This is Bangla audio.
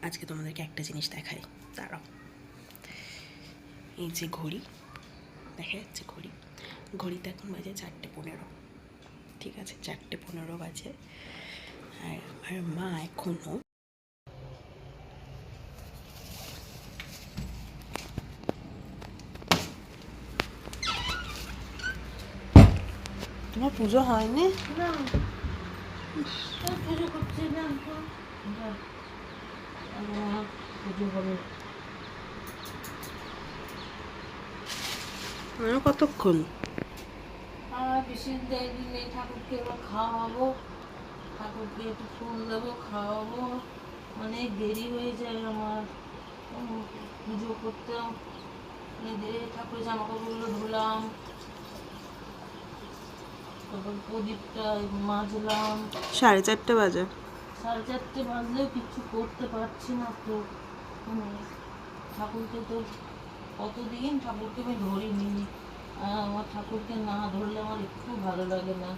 আজকে তোমাদেরকে একটা জিনিস দেখাই, দাঁড়াও। এই যে ঘড়ি দেখা যাচ্ছে, ঘড়িতে এখন বাজে 4:15। ঠিক আছে, 4:15 বাজে। আর আমার মা এখনও তোমার পুজো হয়নি? না, পুজো করছি না, পুজো হবে কতক্ষণ? আর বেশি দেরি নেই। ঠাকুরকে এবার খাওয়াবো, ঠাকুরকে একটু ফুল দেবো, খাওয়াবো। অনেক দেরি হয়ে যায় আমার পুজো করতে। অনেক দেরি, ঠাকুরের জামা কাপড়গুলো ধুলাম, তারপর প্রদীপটা মাজলাম। 4:30 বাজে। 4:30 বাজলেও কিচ্ছু করতে পারছি না তো। ঠাকুরকে তো কতদিন ঠাকুরকে আমি ধরিনি। আমার ঠাকুরকে না ধরলে আমার একটু ভালো লাগে না।